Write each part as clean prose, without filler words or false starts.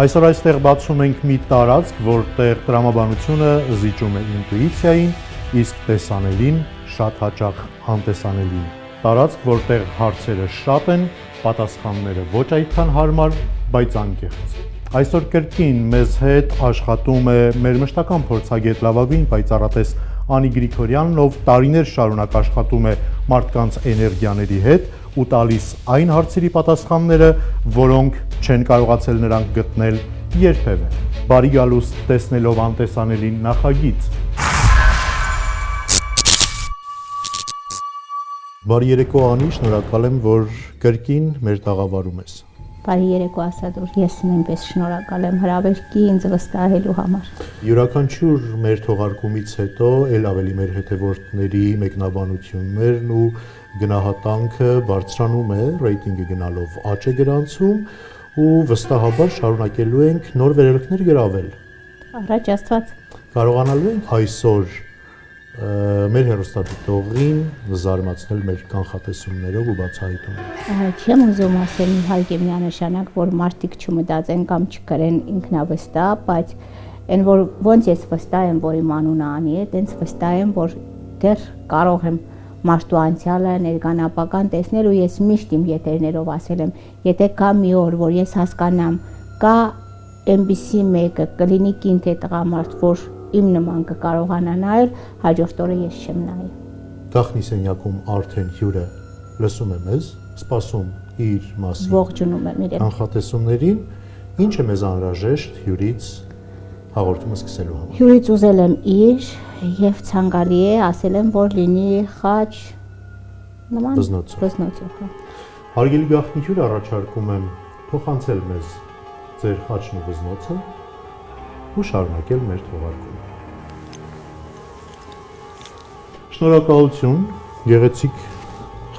Այսօր այստեղ բացում ենք մի տարածք, որտեղ տրամաբանությունը զիջում է ինտուիցիային, իսկ տեսանելին շատ հաճախ անտեսանելին։ Տարածք, որտեղ հարցերը շատ են, պատասխանները ոչ այդքան հարմար, բայց անկեղծ։ Այսօր կրկին մեզ հետ աշխատում է մեր մշտական փորձագետ լավագույն պայծառատես Անի Գրիգորյանն, ով տարիներ շարունակ աշխատում է մարդկանց էներգիաների հետ ու տալիս այն հարցերի պատասխանները, որոնք չեն կարողացել նրանք գտնել երբևէ։ Բարի գալուստ տեսնելով անտեսանելին նախագիծ։ Բարի երեկո Անի, շնորհակալ եմ, որ կրկին մեր տաղավարում ես։ Բարի երեկո Ասադուր, ես նույնպես շնորհակալ եմ հրավերքի ինձ վստահելու համար։ Յուրաքանչյուր մեր թողարկումից հետո ել ավելի մեր հետևորդների մեկնաբանություններն ու գնահատանքը բարձրանում է, ռեյտինգը գնալով աճ է գրանցում ու վստահաբար շարունակելու ենք նոր վերելքներ գրավել։ Առաջ Աստված։ Կարողանալու ենք այսօր մեր հեռուստադիտողին զարմացնել մեր կանխատեսումներով ու բացահայտումներով։ Չեմ ուզում ասել իհարկե միանշանակ, որ մարդիկ չմտածեն կամ չկրեն ինքնավստահ, բայց այն որ ոնց ես վստահ եմ, որ իմ անունը Անի է, տենց վստահ եմ, որ դեռ կարող եմ մարդու անցյալը ներգանապական տեսնել ու ես միշտ իմ եթերներով ասել եմ, եթե կա մի օր, որ ես հասկանամ, կա այնպիսի մեկը կլինի կին թե տղամարդ, որ իմ նման կկարողանա նայել, հաջորդ օրը ես չեմ նայի։ Գաղտնի սենյակում արդեն հյուրը լսում է մեզ, սպասում իր մասին։ Ողջունում եմ իրեն։ Կանխատեսումներին, ինչ է մեզ անհրաժեշտ հյուրից հաղորդումը սկսելու համար։ Հյուրից ուզել եմ իր եւ ցանկալի է ասել եմ, որ լինի խաչ նման վզնոցով։ Հարգելի գաղտնի հյուր, առաջարկում եմ փոխանցել մեզ ձեր խաչն ու վզնոցը ու շարունակել մեր թողարկումը։ Շնորհակալություն, գեղեցիկ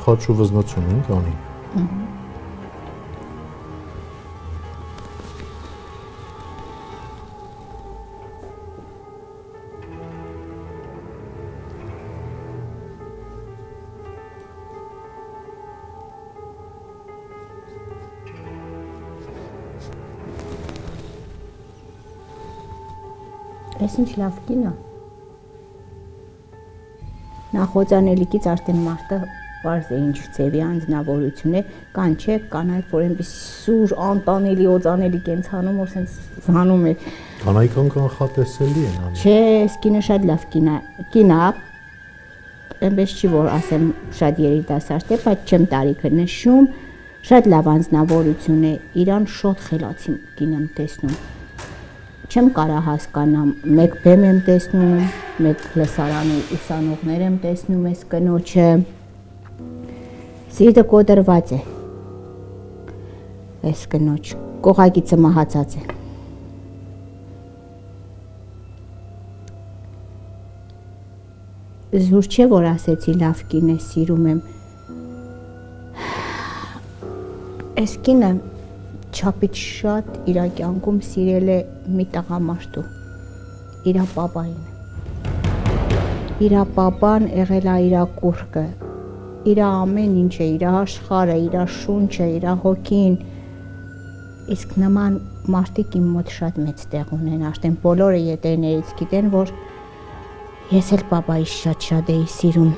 խաչ ու վզնոց ունենք, Անի։ Ես ինչ լավ կին է։ Նախոձանելիքից արդեն մարդը պարզ է ինչ ձևի անձնավորություն է, կան չէ, կանայք, որ այնպեսի սուր, անտանելի, օծանելի կենցանում, որ սենց վանում է։ Կանայքան կանխատեսելի են, Անի։ Չէ, այս կինը շատ լավ կին է, այնպես չի, որ ասեմ շատ երիտասարդ է, բայց չեմ տարիքը նշում, շատ լավ անձնավորություն է, իրան շոտ խելացի կին եմ տեսնում։ Չեմ կարա հասկանամ, մեկ բեմ եմ տեսնում, մեկ լսարանի ուսանողներ եմ տեսնում ես կնոջը, սիրտը կոտրված է, ես կնոջ, կողակիցը մահացած է։ Զուր չէ, որ ասեցի լավ կին է, սիրում եմ, ես կինը չափից շատ իրա կյանքում սիրել է մի տղամարդու, իրա պապային։ Իրա պապան եղել է իրա կուռքը, իրա ամեն ինչը, իրա աշխարհը, իրա շունչը, իրա հոգին։ Իսկ նման մարդիկ իմ մոտ շատ մեծ տեղ ունեն, արդեն բոլորը ետերներից գիտեն, որ ես էլ պապայիս շատ էի սիրում։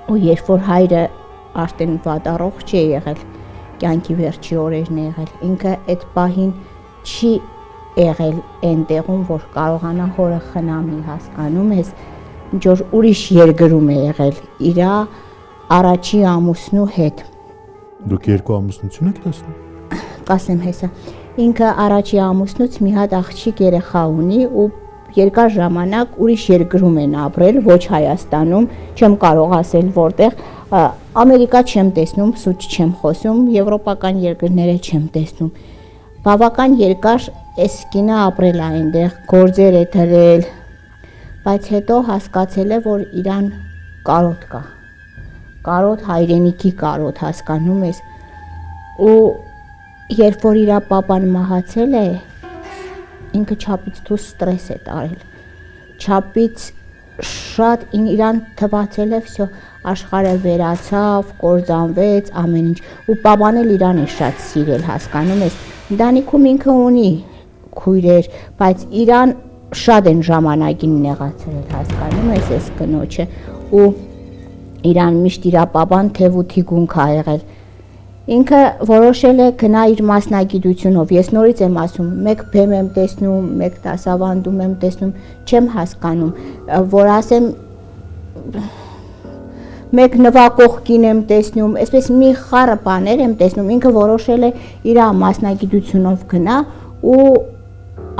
Ու երբ որ հայրը արդեն վատառողջ է եղել, կյանքի վերջի օրերն է եղել, ինքը այդ պահին չի եղել այն տեղում, որ կարողանա հորը խնամի, հասկանում ես, ինչ որ ուրիշ երկրում է եղել իրա առաջի ամուսնու հետ։ Դուք երկու ամուսնություն եք տեսնում։ Կասեմ հեսա, ինքը առաջի ամուսնուց մի հատ աղջիկ երեխա ունի ու երկար ժամանակ ուրիշ երկրում են ապրել, ոչ Հայաստանում, չեմ կարող ասել որտեղ, Ամերիկա չեմ տեսնում, սուտ չեմ խոսում, եվրոպական երկրները չեմ տեսնում։ Բավական երկար այս կինը ապրել է այնտեղ, գործեր է դրել, բայց հետո հասկացել է, որ իրան կարոտ կա։ Կարոտ, հայրենիքի կարոտ, հասկանում ես։ Ու երբ որ իրա պապան մահացել է, ինքը չափից դուրս ստրես է տարել։ Չափից շատ իրան թվացել է վсё աշխարհը վերացավ, կործանվեց, ամեն ինչ։ Ու պապան էլ իրան է շատ սիրել, հասկանում ես, Ընտանիքում ինքը ունի քույրեր, բայց իրան շատ են ժամանակին նեղացրել, հասկանում ես այս կնոջը, ու իրան միշտ իր պապան թև ու թիկունք ա եղել։ Ինքը որոշել է գնա իր մասնագիտությունով, ես նորից եմ ասում, մեկ բեմ եմ տեսնում, մեկ դասավանդում եմ տեսնում, չեմ հասկանում, որ ասեմ մեկ նվագող կին եմ տեսնում, այսպես մի խառը բաներ եմ տեսնում, ինքը որոշել է իր մասնագիտությունով գնա ու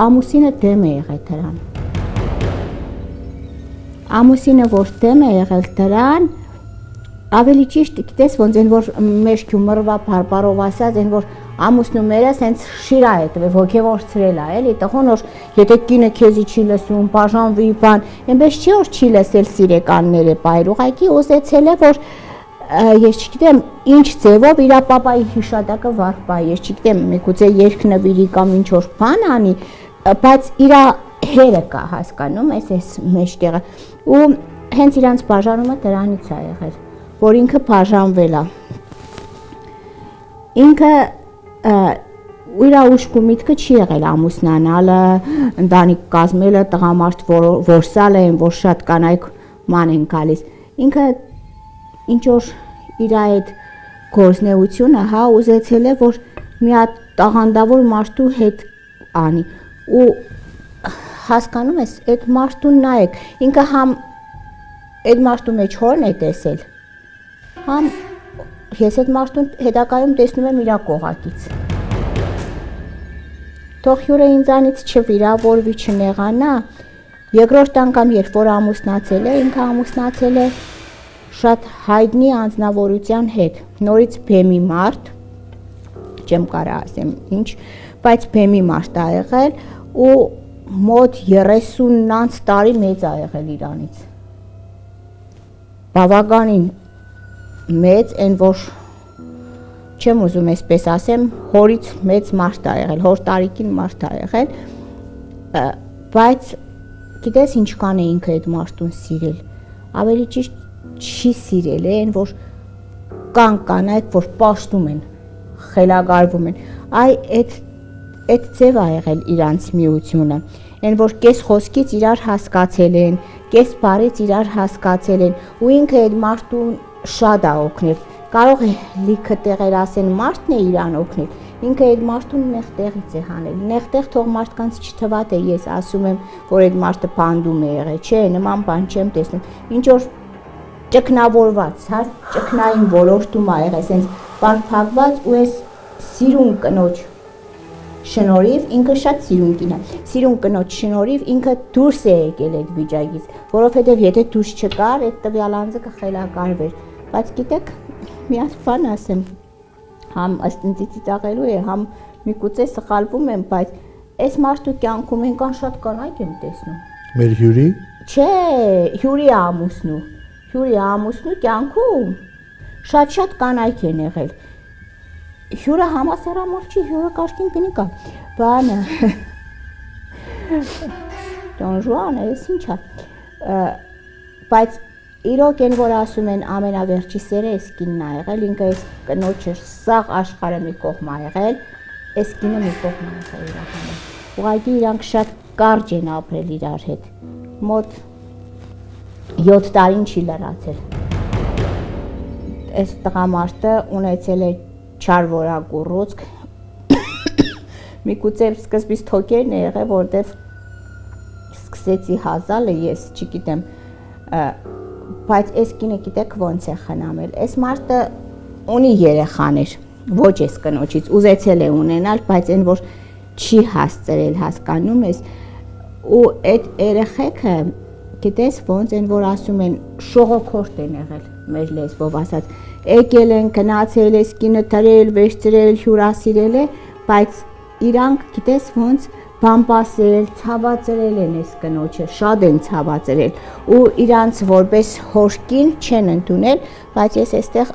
ամուսինը դեմ է եղել դրան։ Ամուսինը որ դեմ է եղել դրան, ավելի ճիշտ գիտես ոնց են որ մեր հյումորվա բարբարով ասած են որ ամուսնու մերը սենց շիրա է տվել ոգևորցրել է էլի տղոն որ եթե կինը քեզի չի լսում բաժանվի բան այնպես չի որ չի լսել սիրեկանները բայր ուղղակի ուզեցել է որ ես չգիտեմ ինչ ձևով իր պապայի հիշատակը վարպա ես չգիտեմ միգուցե երկնվիրի կամ ինչ որ բան անի բայց իր հերը կա հասկանում այս մեջտեղը ու հենց իրանց բաժանումը դրանից է եղել որ ինքը բաժանվել է ինքը իր ուշք ու միտքը չի եղել ամուսնանալը ընտանիք կազմելը տղամարդ որսալը են որ շատ կանայք ման են գալիս ինքը ինչ որ իր այդ գործնեությունը հա ուզեցել է որ մի հատ տաղանդավոր մարդու հետ անի ու հասկանում ես այդ մարդուն նայեք ինքը համ այդ մարդու մեջ հորն է տեսել համ ես այդ մարդուն հետակայում տեսնում եմ իր կողակից թող հյուրը ինձանից չվիրավորվի չնեղանա երկրորդ անգամ երբ որ ամուսնացել է ինքը ամուսնացել է շատ հայտնի անձնավորության հետ նորից բեմի մարդ չեմ կարա ասեմ ինչ բայց բեմի մարդ ա եղել ու մոտ 30 տարի մեծ ա եղել իրանից բավականին մեծ են որ չեմ ուզում այսպես ասեմ հորից մեծ մարդ ա եղել հոր տարիքին մարդ ա եղել բայց գիտես ինչքան է ինքը այդ մարդուն սիրել ավելի ճիշտ չի սիրել են որ կան կանայք որ պաշտում են խելագարվում են այ այդ ձև ա եղել իրանց միությունը են որ կես խոսքից իրար հասկացել են կես բառից իրար հասկացել են ու ինքը այդ մարդուն շատ ա օգնել կարող է լիքը տեղեր ասեն մարդն է իրան օգնել ինքը այդ մարդուն նեղ տեղից է հանել նեղ տեղ թող մարդկանց չթվա թե ես ասում եմ որ այդ մարդը բանդում է եղել չէ նման բան չեմ տեսնում ինչ որ ճգնավորված հա ճգնային ոլորտում ա եղել այսպես բարփակված ու այս սիրուն կնոջ շնորհիվ ինքը շատ սիրուն կին է սիրուն կնոջ շնորհիվ ինքը դուրս է եկել այդ վիճակից որովհետև եթե դուրս չկար այդ տվյալ անձը կխելագարվեր բայց գիտեք մի հատ բան ասեմ համ ըստ ինձ ծիծաղելու է համ միգուցե սխալվում եմ բայց այս մարդու կյանքում ինքան շատ կանայք եմ տեսնում մեր հյուրի չէ հյուրի ամուսնու կյանքում շատ կանայք են եղել հյուրը համասեռամոլ չի հյուրը կաշկին կնի կա բանը դոնժուան էս ինչա բայց իրոք են որ ասում են ամենավերջի սերը էս կինն ա եղել ինքը էս կնոջը սաղ աշխարհը մի կողմ ա եղել էս կինը մի կողմ ա եղել իրականում ուղղակի իրանք շատ կարճ են ապրել իրար հետ մոտ 7 տարին չի լրացել էս տղամարդը ունեցել է չար որակուռուցք միգուցե սկզբից թոքերն է եղել որտեվ սկսեցի հազալը ես չգիտեմ բայց այս կինը գիտեք ոնց է խնամել այս մարդը ունի երեխաներ ոչ այս կնոջից ուզեցել է ունենալ բայց այն որ չի հասցրել հասկանում ես ու այդ երեխեքը գիտես ոնց են որ ասում են շողոքորտ են եղել մեր լեզվով ասած եկել են գնացել էս կինը դրել վերցրել հյուրասիրել է բայց իրանք գիտես ոնց բամբասել ցավացրել են էս կնոջը շատ են ցավացրել ու իրանց որպես հորկին չեն ընդունել բայց ես այստեղ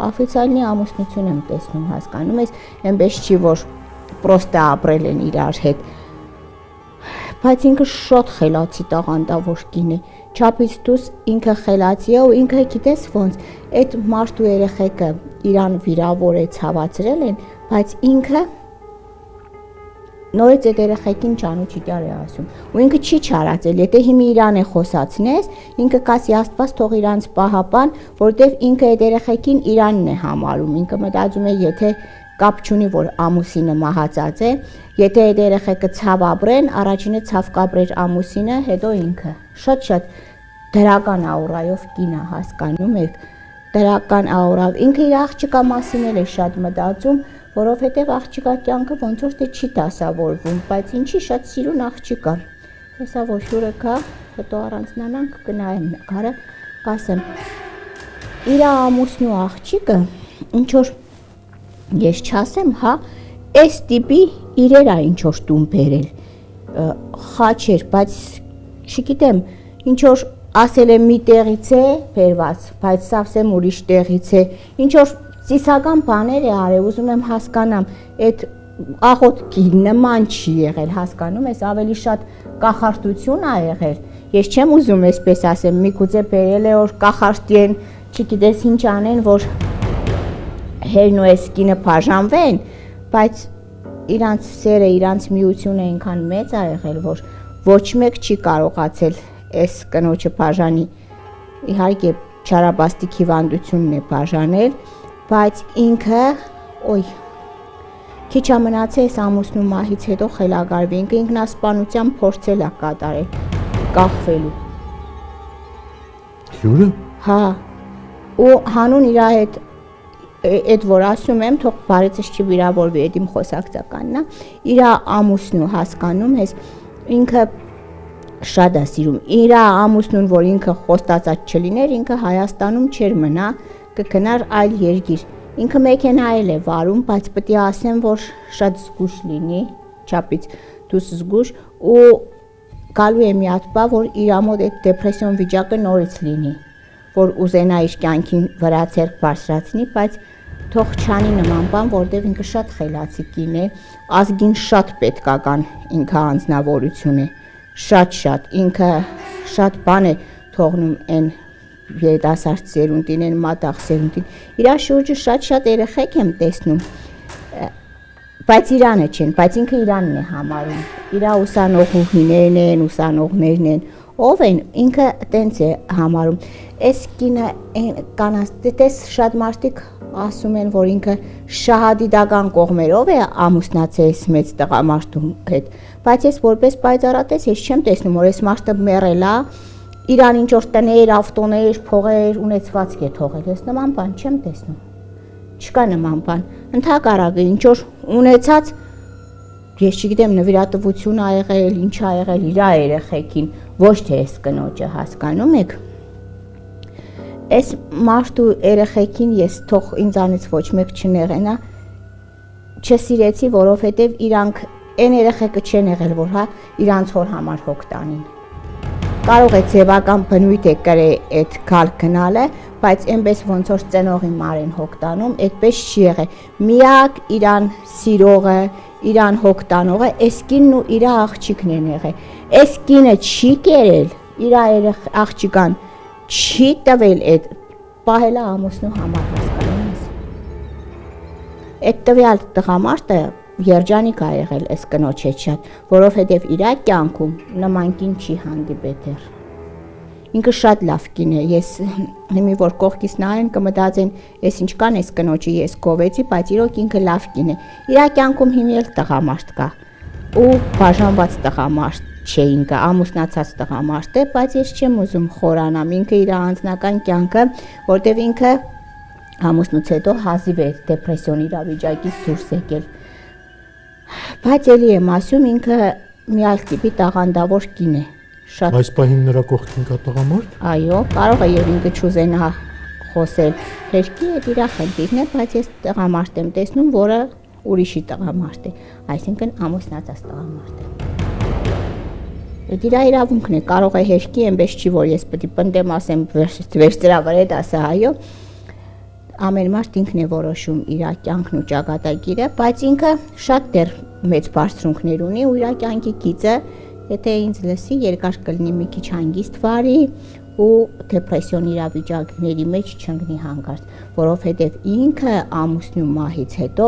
օֆիցիալնի ամուսնություն եմ տեսնում հասկանում ես այնպես չի որ պրոստը ապրել են իրար հետ բայց ինքը շատ խելացի տաղանդավոր կին է չափից դուրս ինքը խելացի է ու ինքը գիտես ոնց այդ մարդու երեխեքը իրան վիրավոր է ցավացրել են բայց ինքը նորից այդ երեխեքին ճանուչի դար է ասում ու ինքը չի չարածել, եթե հիմա իրան է խոսացնես, ինքը կասի Աստված թող իրանց պահապան, որտեվ ինքը այդ երեխեքին իրանն է համարում, ինքը մտածում է, եթե կապ չունի, որ ամուսինը մահացած է, եթե այդ երեխեքը ցավ ապրեն, առաջինը ցավ կապրեր ամուսինը, հետո ինքը։ Շատ դրական աուրայով կին է, հասկանում եք, դրական աուրայով։ Ինքը իր աղջկա մասին էլ է շատ մտածում, որովհետև աղջկա կյանքը ոնց որ թե չի դասավորվում, բայց ինչի շատ սիրուն աղջկա։ Հեսա որ հյուրը գա, հետո առանձնանանք կնայեմ նկարը, կասեմ։ Իր ամուսնու աղջիկը, ինչ որ ես չասեմ, հա, այս տիպի իրեր է ինչ որ տուն բերել, խաչեր, բայց չգիտեմ, ինչ որ ասել եմ մի տեղից է բերված, բայց սավսեմ ուրիշ տեղից է, ինչ որ ծիսական բաներ է արել, ուզում եմ հասկանամ, այդ աղոտքի նման չի եղել, հասկանում ես, ավելի շատ կախարդություն է եղել, ես չեմ ուզում այսպես ասեմ, միգուցե բերել է, որ կախարդին, չգիտես ինչ անեն, որ հերն ու այս կինը բաժանվեն, բայց իրանց սերը, իրանց միությունը այնքան մեծ է եղել, որ ոչ մեկ չի կարողացել այս կնոջը բաժանի, իհարկե չարաբաստիկ հիվանդությունն է բաժանել, բայց ինքը, օй, քիչ ամնացե այս ամուսնու մահից հետո խելագարվի, ինքը ինքնասպանության փորձել է կատարել, կախվելու։ Հյուրը։ Հա, ու հանուն իր հետ այդ որ ասում եմ, թող բարեցս չվիրավորվի, այդ իմ խոսակցականն է, իր ամուսնու հասկանում ես, ինքը շատ է սիրում, իր ամուսնուն, որ ինքը խոստացած չլիներ, ինքը Հայաստանում չէր մնա, կգնար այլ երկիր, ինքը մեքենայել է վարում, բայց պետք է ասեմ, որ շատ զգուշ լինի, չափից դուրս զգուշ, ու գալու է մի հատ բա, որ իր մոտ այդ դեպրեսիոն վիճակը նորից լինի, որ ուզենա իր կյանքին վրա ցերկ բարձրացնի, բայց թող չանի նման բան, որտեղ ինքը շատ խելացի կին է, ազգին շատ պետքական ինքը անձնավորություն է, շատ, ինքը շատ բան է թողնում այն երիտասարդ սերունդին, այն մատաղ սերունդին, իր շուրջը շատ երեխեք եմ տեսնում, բայց իրանը չեն, բայց ինքը իրանն է համարում, իր ուսանողուհիներն են, ուսանողներն են, ով են, ինքը տենց է համարում, այս կինը կանաստետես շատ մարդիկ ասում են, որ ինքը շահադիդական կողմերով է ամուսնացել մեծ տղամարդու հետ, բայց ես որպես պայծառատես ես չեմ տեսնում, որ այս մարդը մեռել է, իրան ինչ որ տներ, ավտոներ, փողեր, ունեցվածք է թողել, ես նման բան չեմ տեսնում, չկա նման բան, ընդհակառակը ինչ որ ունեցած, ես չգիտեմ նվիրատվություն ա եղել, ինչ ա եղել իր երեխեքին, ոչ թե այս կնոջը, հասկանում եք, այս մարդու երեխեքին ես թող ինձանից ոչ մեկ չնեղենա, չսիրեցի, որովհետև իրանք այն երեխեքը չեն եղել, որ հա իրանց հոր համար հոգ տանին։ Կարող է ձևական բնույթ է կրել այդ գալ գնալը, բայց այնպես ոնց որ ծնողի մարեն հոգ տանում, այդպես չի եղել։ Միակ իրան սիրողը, իրան հոգ տանողը այս կինն ու իր աղջիկն են եղել։ Այս կինը չի կերել իր աղջիկան, չի տվել այդ պահելա ամուսնու համար, հասկանում ես։ Այդ տվյալ տղամարդը երջանիկ ա եղել այս կնոջ հետ շատ, որովհետև իր կյանքում նման կին չի հանդիպել դեռ։ Ինքը շատ լավ կին է, ես հիմի որ կողքից նայեն կմտածեն, ես ինչ կան այս կնոջի, ես գովեցի, բայց իրոք ինքը լավ կին է։ Իր կյանքում հիմի էլ տղամարդ կա, ու բաժանված տղամարդ չէ ինքը, ամուսնացած տղամարդ է, բայց ես չեմ ուզում խորանամ, ինքը իր անձնական կյանքը, որտև ինքը ամուսնուց հետո հազիվ է դեպրեսիոն իրավիճակից դուրս եկել։ Բայց էլի եմ ասում, ինքը մի այլ տիպի տաղանդավոր կին է, շատ։ Այս պահին նրա կողքին կա տղամարդ։ Այո, կարող է եւ ինքը չուզենա խոսել, հերկի է իր խնդիրն է, բայց ես տղամարդ եմ տեսնում, որը ուրիշի տղամարդ է, այսինքն ամուսնացած տղամարդ է։ Այդ իր իրավունքն է, կարող է հերկի, այնպես չի, որ ես պետք է պնդեմ, ասեմ, վերցրավարետ ասա, այո, ամեն մարդ ինքն է որոշում իր կյանքն ու ճակատագիրը, բայց ինքը շատ դեռ մեծ բարձրունքներ ունի ու իր կյանքի գիծը, եթե ինձ լսի, երկար կլինի մի քիչ հանգիստ վարի ու դեպրեսիոն իրավիճակների մեջ չընկնի հանկարծ, որովհետև ինքը ամուսնու մահից հետո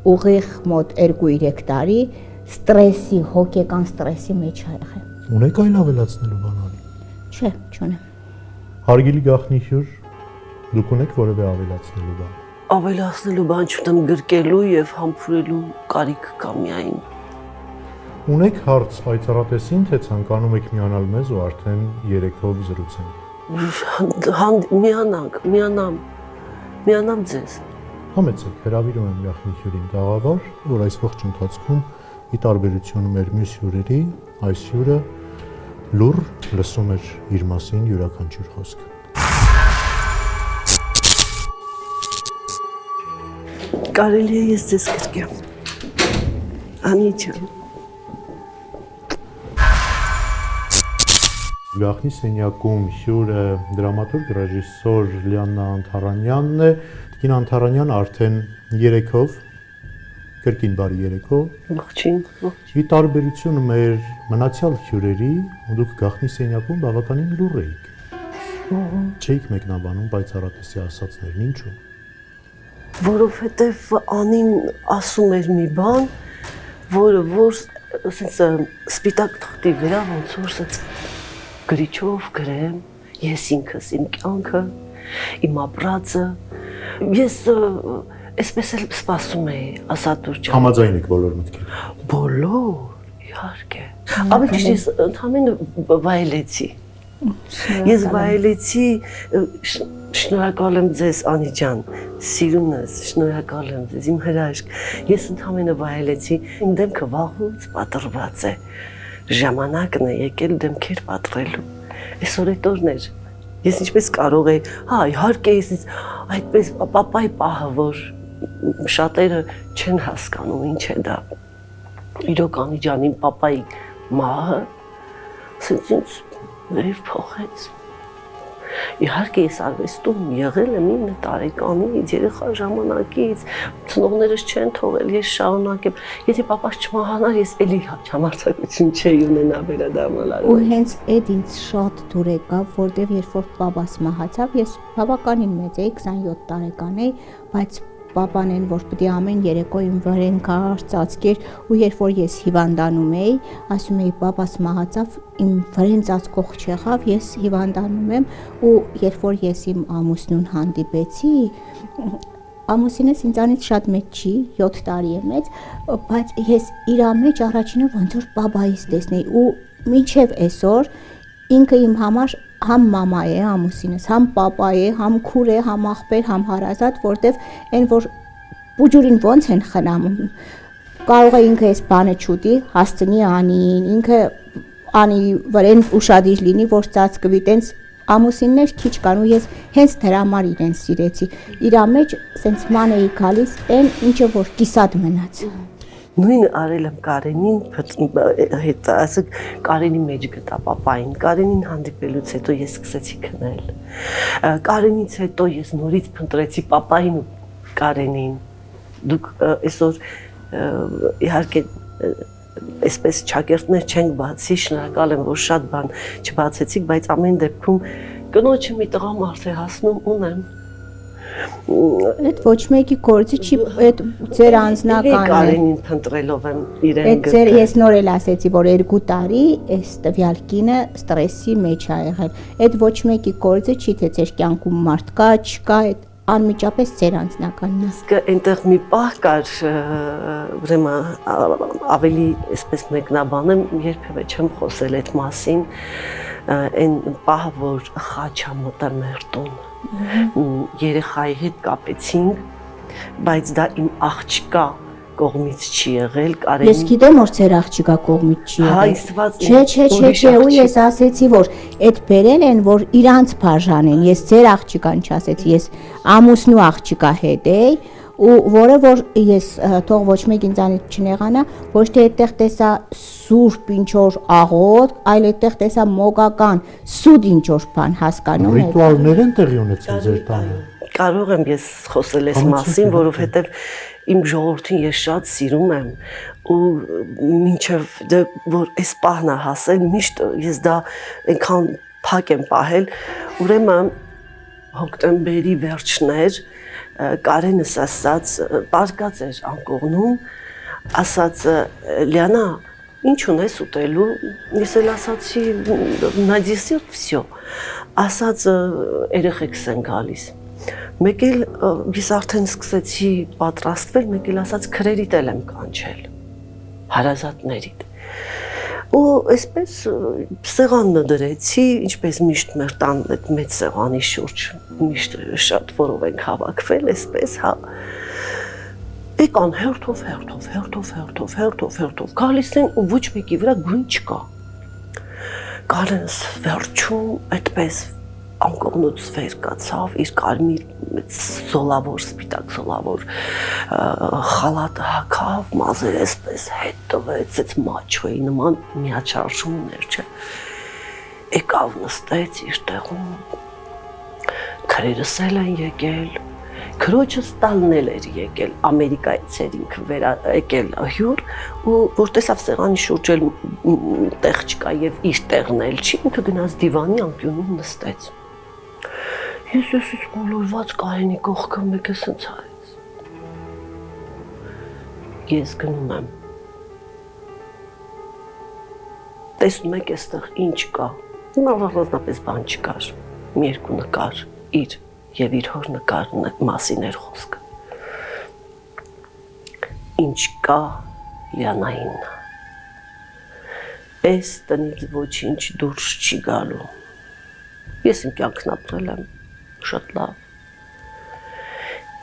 ուղիղ մոտ 2-3 տարի ստրեսի, հոգեկան ստրեսի մեջ ա եղել։ Ունեք այլ ավելացնելու բան անի։ Չէ, չունեմ։ Հարգելի գաղտնի հյուր, դուք ունեք որևէ ավելացնելու բան։ Ավելացնելու բան չունեմ, գրկելու եւ համբուրելու կարիք կա միայն։ Ունեք հարց հայտարարեցին, թե ցանկանում եք միանալ մեզ ու արդեն 3-ով զրուցենք։ Միանամ ձեզ։ Համեցեք, հրավիրում եմ գաղտնի հյուրին տաղավար, որ այս ողջ ընթացքում ի տարբերություն մեր մյուս հյուրերի, այս հյուրը լուռ լսում էր իր մասին յուրաքանչյուր խոսքը։ Կարելի է ես ձեզ գրկեմ։ Անի ջան։ Գաղտնի սենյակում հյուրը դրամատուրգ ռեժիսոր Լիաննա Անթարանյանն է։ Տիկին Անթարանյան արդեն 3-ով, կրկին բարի 3-ով։ Ողջույն։ Ի տարբերություն մեր մնացյալ հյուրերի, դուք գաղտնի սենյակում բավականին լուռ էիք։ Չէիք մեկնաբանում պայծառատեսի ասածներն, ինչու՞։ Որովհետև Անին ասում էր մի բան, որը ասենց սպիտակ թղթի վրա ոնց որ ասենց գրիչով գրեմ, ես ինքս իմ կյանքը, իմ ապրածը, ես այսպես էլ սպասում էի Ասատուր ջան։ Համաձայն եք բոլոր մտքերը։ Բոլոր, իհարկե։ Ավելի ճիշտ ես ընդհանրապես վայելեցի։ Ես վայելեցի, շնորհակալ եմ ձեզ Անի ջան, սիրուն ես, շնորհակալ եմ ձեզ, իմ հրաշք։ Ես ընդհանրապես վայելեցի, իմ դեմքը վաղուց պատրված է։ Ժամանակն է եկել դեմքեր պատրելու։ Այսօր այդ օրն էր։ Ես ինչպես կարող էի, հա, իհարկե ես այդպես պապայի պահը, որ շատերը չեն հասկանում ինչ է դա։ Իրոք Անի ջան, իմ պապայի մահը ասենց ինձ վերև փոխեց։ Իհարկե ես արվեստում եղել եմ 9 տարեկանից, երեխա ժամանակից, ծնողներս չեն թողել, ես շարունակեմ։ Եթե պապաս չմահանար, ես էլի համարձակություն չէի ունենա վերադառնալ։ Ու հենց այդ ինձ շատ դուր եկավ, որտեվ երբ որ պապաս մահացավ, ես բավականին մեծ էի, 27 տարեկան էի, բայց պապան են, որ պետք է ամեն երեկո իմ վրեն կար, ծածկեր, ու երբ որ ես հիվանդանում էի, ասում էի պապաս մահացավ, իմ վրեն ծածկող չեղավ, ես հիվանդանում եմ, ու երբ որ ես իմ ամուսնուն հանդիպեցի, ամուսինս ինձանից շատ մեծ չի, 7 տարի է մեծ, բայց ես իր մեջ առաջինը ոնց որ պապայիս տեսնեի, ու մինչև այսօր ինքը իմ համար համ մամա է ամուսինս, համ պապա է, համ քուր է, համ աղբեր, համ հարազատ, որտեվ այն որ բուջուրին ոնց են խնամում, կարող է ինքը այս բանը չուտի, հասցնի Անին, ինքը Անի վրեն ուշադիր լինի, որ ծածկվի, տենց ամուսիններ քիչ կան ու ես հենց դրա համար իրեն սիրեցի, իրա մեջ սենց ման էի գալիս, այն ինչը որ կիսատ մնաց։ Նույնը արել եմ Կարենին հետ, ասեք Կարենի մեջ գտա պապային, Կարենին հանդիպելուց հետո ես սկսեցի քնել։ Կարենից հետո ես նորից փնտրեցի պապային ու Կարենին։ Դուք այսօր իհարկե այսպես ճակերտներ չենք բացի, շնորհակալ եմ, որ շատ բան չբացեցիք, բայց ամեն դեպքում կնոջը մի տղամարդ է հասնում ունեմ։ Այդ ոչ մեկի գործը չի, այդ ձեր անձնական է։ Կարենին փնտրելով եմ իրեն Այդ ձեր ես նոր էլ ասեցի, որ 2 տարի այս տվյալ կինը ստրեսի մեջ ա եղել։ Այդ ոչ մեկի գործը չի, թե ձեր կյանքում մարդ կա, չկա, այդ անմիջապես ձեր անձնականն է։ Իսկ այնտեղ մի պահ կար, ուրեմն ավելի այսպես մեկնաբանեմ, երբևէ չեմ խոսել այդ մասին, այն պահը, որ խաչա մտա մեր տուն։ Երեխայի հետ կապեցինք, բայց դա իմ աղջկա կողմից չի եղել, Կարենին։ Ես գիտեմ, որ ձեր աղջիկա կողմից չի եղել։ Չէ, ու ես ասեցի, որ այդ բերել են, որ իրանց բաժանեն, ես ձեր աղջիկան չասեցի, ես ամուսնու աղջիկա հետ էի, ու որը որ ես թող ոչ մեկ ինձանից չնեղանա, ոչ թե այդտեղ տեսա սուրբ ինչ-որ աղոտ, այլ այդտեղ տեսա մոգական սուտ ինչ-որ բան, հասկանում եք։ Ռիտուալներ են տեղի ունեցել ձեր տանը։ Կարող եմ ես խոսել այս մասին, որովհետև իմ ժողովրդին ես շատ սիրում եմ ու մինչև որ այս պահն է հասել, միշտ ես դա այնքան փակ եմ պահել, ուրեմն հոկտեմբերի վերջներ Կարենս ասաց, պարկած էր անկողնում, ասաց Լիանա, ինչ ունես ուտելու, ես էլ ասացի նայեցի всё, ասաց երեխեքս են գալիս։ Մեկ էլ ես արդեն սկսեցի պատրաստվել, մեկ էլ ասաց քրերիդ եմ կանչել, հարազատներիդ։ Ու այսպես սեղանը դրեցի, ինչպես միշտ մեր տան այդ մեծ սեղանի շուրջ միշտ շատ որով ենք հավաքվել, այսպես, հա։ Եկան հերթով, գալիս են ու ոչ մեկի վրա գույն չկա։ Գալենս վերջում այդպես անկողնուց վեր կացավ, իր կարմիր զոլավոր, սպիտակ զոլավոր խալատը հագավ, մազերը այսպես հետ տվեց, այս մաչոյի նման միաչարժումներ, չէ։ Եկավ նստեց իր տեղում, քրերս էլ են եկել, քրոջս տալն էլ էր եկել, Ամերիկայից էր ինքը եկել հյուր, ու որ տեսավ սեղանի շուրջ էլ տեղ չկա եւ իր տեղն էլ չի, ինքը գնաց դիվանի անկյունում նստեց։ Ես բոլորված Կարենի կողքը մեկը սենց արեց։ Ես գնում եմ։ Տեսնում եք այստեղ ինչ կա։ Նավաղոտնապես բան չկար։ Մի երկու նկար իր եւ իր հոր նկար մասին էր խոսքը։ Ինչ կա Լիանային։ Այս տնից ոչինչ դուրս չի գալու։ Ես իմ կյանքն ապրել եմ շատ լավ։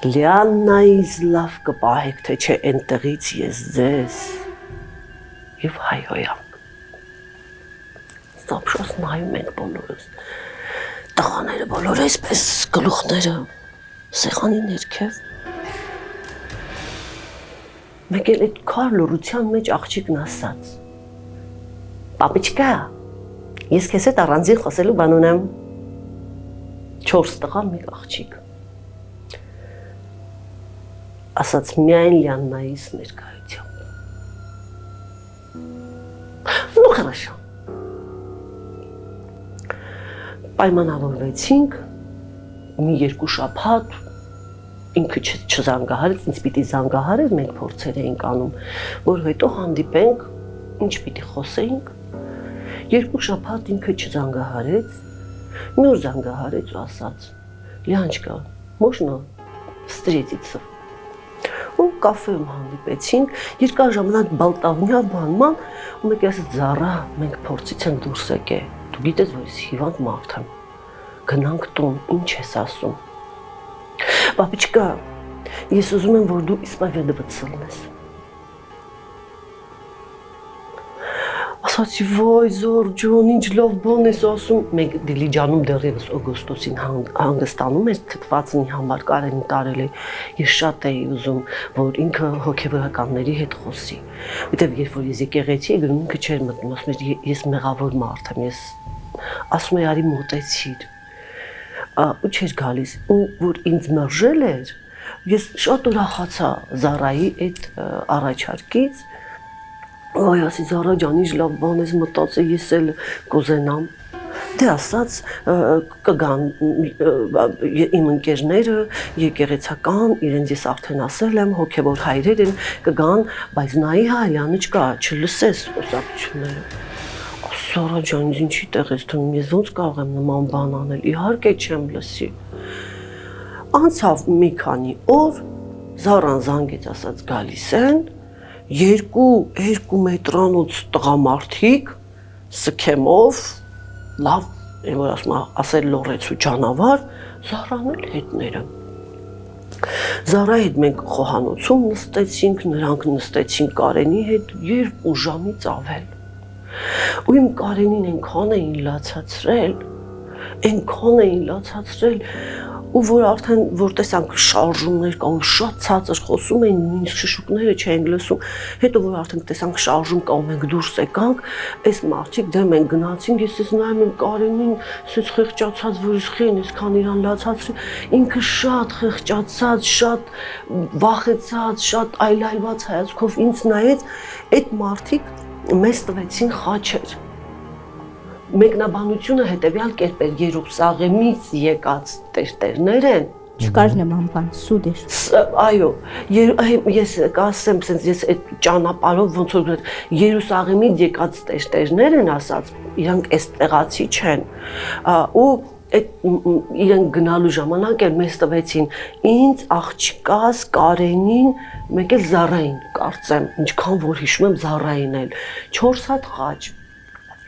Լիանայից լավ կպահեք, թե չէ այնտեղից ես ձեզ եւ հայհոյամ։ Ստապշոս նայում ենք բոլորս։ Տղաները բոլորը այսպես գլուխները սեղանի ներքև։ Մեկ էլ այդ քար լռության մեջ աղջիկն ասաց. Պապիչկա, ես քեզ հետ առանձին խոսելու բան ունեմ։ 4 տղա մի աղջիկ։ Ասաց միայն Լիաննայից ներկայությամբ։ Ну хорошо։ Պայմանավորվեցինք մի երկու շաբաթ ինքը չզանգահարեց, ինձ պիտի զանգահարեր, մենք փորձեր էինք անում, որ հետո հանդիպենք, ինչ պիտի խոսեինք։ Երկու շաբաթ ինքը չզանգահարեց, մի օր զանգահարեց ու ասաց. Լիանչկա, можно встретиться։ Ու կաֆեում հանդիպեցինք, երկար ժամանակ բալտավնյա բանման, ու մեկ ասաց Զարա, մենք փորձից ենք դուրս եկել։ Դու գիտես, որ ես հիվանդ մարդ եմ։ Գնանք տուն, ինչ ես ասում։ Պապիչկա, ես ուզում եմ, որ դու իսպավեդվացել ես։ Ասացի, ոյ Զոր ջան, ինչ լավ բան ես ասում։ Մենք Դիլիջանում դեռևս օգոստոսին հանգստանում էր թթվածնի համար Կարենի տարել է։ Ես շատ էի ուզում, որ ինքը հոգեվորականների հետ խոսի։ Որտեվ երբ որ ես եկեղեցի էի գնում, ինքը չէր մտնում, ասում էր ես մեղավոր մարդ եմ, ես ասում էի արի մոտեցիր։ Ու չէր գալիս, ու որ ինձ մերժել էր, ես շատ ուրախացա Զարայի այդ առաջարկից։ Ոյ, ասի Զարա ջան, ինչ լավ բան ես մտածել, ես էլ կուզենամ։ Դե ասաց կգան իմ ընկերները եկեղեցական, իրենց ես արդեն ասել եմ, հոգևոր հայրեր են, կգան, բայց նայի Լիանը չկա, չլսես խոսակցությունները։ Զարա ջան, ինչի տեղ ես դնում, ես ոնց կարող եմ նման բան անել, իհարկե չեմ լսի։ Անցավ մի քանի օր, Զարան զանգեց, ասաց գալիս են, երկու մետրանոց տղամարդիկ սքեմով, լավ, որ ասել լորեցու ճանավար, Զարան էլ հետները։ Զարայի հետ մենք խոհանոցում նստեցինք, նրանք նստեցին Կարենի հետ 2 ժամից ավել։ Ու իմ Կարենին այնքան էին լացացրել, ու որ արդեն որ տեսանք շարժումներ կա ու շատ ցածր խոսում էին, նույնիսկ շշուկները չէին լսում, հետո որ արդեն տեսանք շարժում կա ու մենք դուրս եկանք, այս մարդիկ դեմ են գնացին, ես նայում եմ Կարենին, ասես խեղճացած, որ ես խեն, այսքան իրան լացացրի, ինքը շատ խեղճացած, շատ վախեցած, շատ այլայլված հայացքով ինձ նայեց, այդ մարդիկ մեզ տվեցին խաչեր։ Մեկնաբանությունը հետևյալ կերպ էր, Երուսաղեմից եկած տերտերներ են, Չկար նման բան, սուտ էր։ Այո, ես կասեմ, sense ես այդ ճանապարհով ոնց որ Երուսաղեմից եկած տերներ են ասած, իրանք այս տեղացի չեն։ Ու այդ իրենք գնալու ժամանակ էլ մեզ տվեցին ինձ, աղջկաս, Կարենին, մեկ էլ Զարային, կարծեմ, ինչքան որ հիշում եմ Զարային էլ 4 հատ խաչ։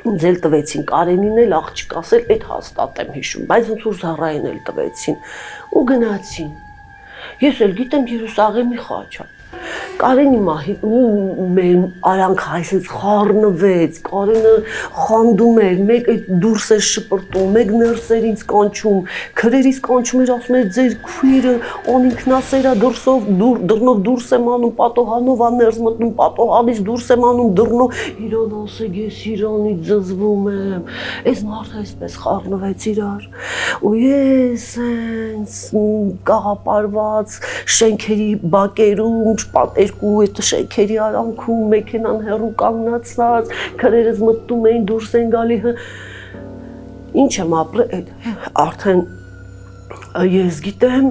Ինձ էլ տվեցին, Կարենին էլ աղջկաս էլ այդ հաստատ եմ հիշում, բայց ոնց որ Զարային էլ տվեցին ու գնացին։ Ես էլ գիտեմ Երուսաղեմի խաչը։ Կարենի մահի ու մեր արանք այսպես խառնվեց, Կարենը խանդում էր, մեկ այդ դուրս էր շպրտում, մեկ ներսեր ինձ կանչում, քրերից կանչում էր, ասում էր ձեր քույրը անինքնասերա դռնով դուրս եմ անում, պատոհանով աներս մտնում, պատոհանից դուրս եմ անում դռնով, իրան ասեք ես իրանից զզվում եմ։ Այս մարդը այսպես խառնվեց իրար։ Ու ես այնց կաղապարված շենքերի բակերում պատերկու այդ շենքերի արանքում մեքենան հեռու կանգնացած, քրերս մտնում էին դուրս են գալի։ Ինչ եմ ապրել, արդեն ես գիտեմ,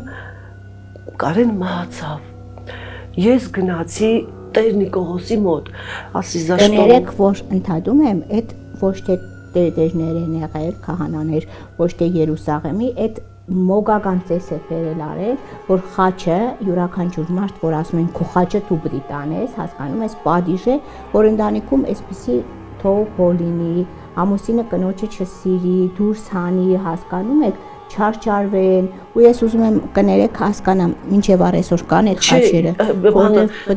Կարեն մահացավ։ Ես գնացի Տեր Նիկողոսի մոտ, ասի զաշտորում։ Կներեք, որ ընդհատում եմ, այդ ոչ թե տերներ են եղել, քահանաներ, ոչ թե Երուսաղեմի, այդ մոգական ծես է բերել արել, որ խաչը յուրաքանչյուր մարդ, որ ասում են քո խաչը դու պիտի տանես, հասկանում ես, պատիժ է, որ ընտանիքում այսպիսի թող լինի, ամուսինը կնոջը չսիրի, դուրս հանի, հասկանում եք, չարչարվեն, ու ես ուզում եմ կներեք հասկանամ, մինչև առեսօր կան այդ խաչերը,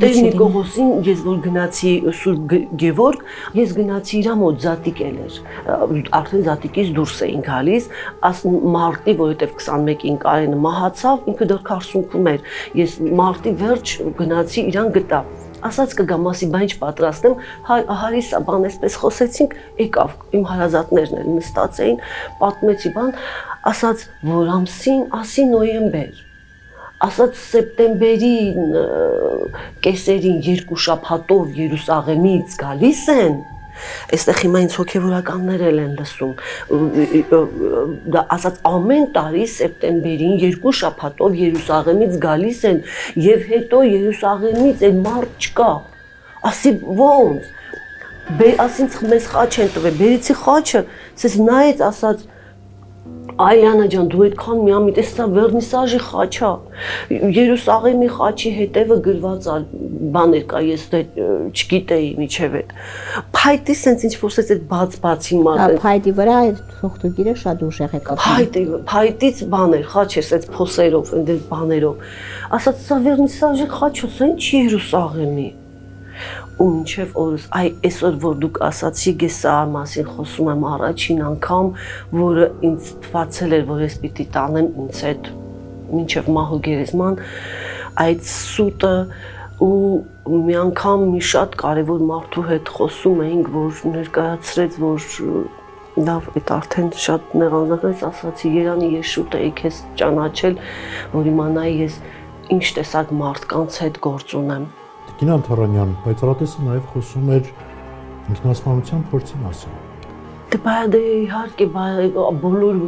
Տեր Նիկողոսին ես որ գնացի Սուրբ Գևորգ, ես գնացի իր մոտ Զատիկ էր, արդեն Զատիկից դուրս էին գալիս, մարտի, որովհետև 21-ին Կարենը մահացավ, ինքը դեռ 40-ում էր, ես մարտի վերջ գնացի իրան գտա, ասաց կգամ ասի բան չպատրաստեմ, հարիսա բան այսպես խոսեցինք, եկավ, իմ հարազատներն էլ նստած էին, պատմեցի բան, ասաց որ ամսին, ասի նոյեմբեր, ասաց սեպտեմբերի կեսերին 2 շաբաթով Երուսաղեմից գալիս են, այստեղ հիմա ինձ հոգևորականներ են լսում, ասաց ամեն տարի սեպտեմբերին 2 շաբաթով Երուսաղեմից գալիս են եւ հետո Երուսաղեմից այն մարդ չկա, ասի ոնց, ասինց մեզ խաչ են տվել, բերեցի խաչը, ասես նայեց, ասաց Այլիանա ջան, դու այդքան միամիտ, այս սա վերնիսաժի խաչա, Երուսաղեմի խաչի հետևը գրված բաներ կա, ես չգիտեի միջև այդ, փայտի սենց ինչ-որ սենց այդ բաց-բացի մարդ Փայտի վրա այդ թուղթուգիրը շատ ուժեղ է կապում Փայտից բաներ, խաչ է սենց փոսերով, այնտեղ բաներով, ասաց սա վերնիսաժի խաչը, սա ինչ Երուսաղեմի ու մինչև օրս, այսօր որ դուք ասացիք, ես սա մասին խոսում եմ առաջին անգամ, որը ինձ թվացել էր, որ ես պիտի տանեմ ինձ հետ, մինչև մահու գերեզման, այդ սուտը ու մի անգամ մի շատ կարևոր մարդու հետ խոսում էինք, որ ներկայացրեց, որ լավ, այդ արդեն շատ նեղանձնեց, ասացի Երանի ես շուտ էի քեզ ճանաչել, որ իմանայի ես ինչ տեսակ մարդկանց հետ գործ ունեմ Տիկին Անթարանյան, բայց Արատեսը նաև խոսում էր ինքնասպանության փորձի մասին։ Դե իհարկե բոլոր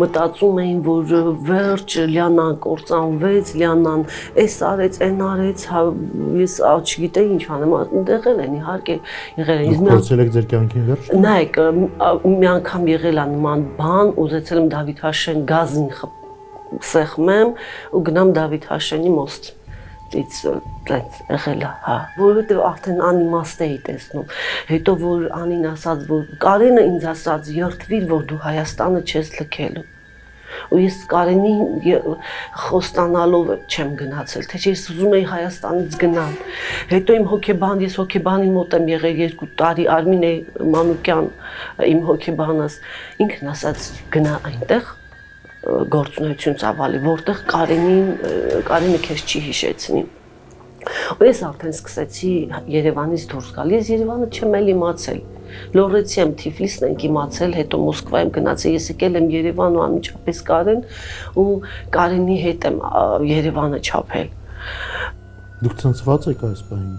մտածում էին, որ վերջ Լիանան կործանվեց, Լիանան էս արեց, այն արեց, ես չգիտեի ինչ անեմ, ընդեղել են իհարկե եղել են։ Փորձել եք ձեր կյանքին վերջ։ Նայեք, մի անգամ եղել է նման բան, ուզեցել եմ Դավիթ Հաշեն գազին սեղմեմ ու գնամ Դավիթ Հաշենի մոստ։ It's եղել է, հա, որովհետև արդեն անիմաստ էի տեսնում, հետո որ Անին ասաց, որ Կարենը ինձ ասաց, երդվիր, որ դու Հայաստանը չես լքելու, ու ես Կարենի խոստանալով չեմ գնացել, թե ես ուզում էի Հայաստանից գնալ, հետո ես հոգեբանի մոտ եմ եղել 2 տարի, Արմինե Մանուկյան, իմ հոգեբանս, ինքն ասաց գնա այնտեղ, գործունեություն ծավալի, որտեղ Կարենը քեզ չի հիշեցնի։ Ու ես արդեն սկսեցի Երևանից դուրս գալ, ես Երևանը չեմ էլ իմացել, Լորեցի եմ Թիֆլիսն ենք իմացել, հետո Մոսկվա եմ գնացել, ես եկել եմ Երևան ու անմիջապես Կարեն ու Կարենի հետ եմ Երևանը չափել։ Դուք ցնցված եք այս բանին։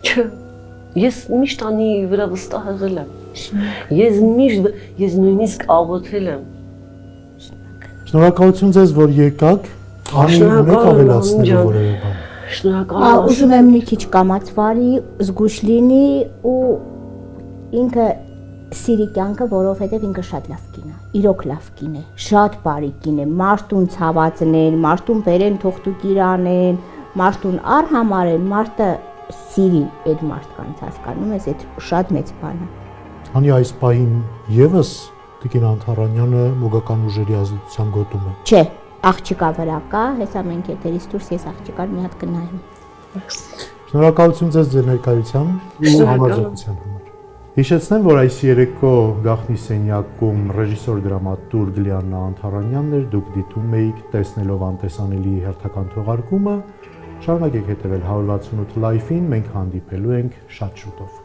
Չէ, ես միշտ անի վրա վստահ եղել եմ, ես նույնիսկ աղոթել եմ։ Շնորհակալություն ձեզ, որ եկաք, Անի մեկ ավելացնելու որևէ բան։ Շնորհակալ Ուզում եմ մի քիչ կամացվարի, զգուշ լինի ու ինքը սիրի կյանքը, որովհետև ինքը շատ լավ կին է, իրոք լավ կին է, շատ բարի կին է, մարդուն ցավացնեն, մարդուն բերեն թողտուկ իրանեն, մարդուն արհամարեն, մարդը սիրի այդ մարդկանց, հասկանում ես, այդ շատ մեծ բան է։ Անի այս պահին եւս Տիկին Անթարանյանը մոգական ուժերի ազդեցության գոտում է։ Չէ, աղջիկա վրա կա, հեսա մենք եթերից դուրս ես աղջիկան մի հատ կնայեմ։ Շնորհակալություն ձեզ ձեր ներկայության ու համաձայնության համար։ Հիշեցնեմ, որ այս երեկո գաղտնի սենյակում ռեժիսոր դրամատուրգ Լիաննա Անթարանյանն էր, դուք դիտում էիք տեսնելով անտեսանելի հերթական թողարկումը, շարունակեք հետևել 168 Live-ին, մենք հանդիպելու ենք շատ շուտով։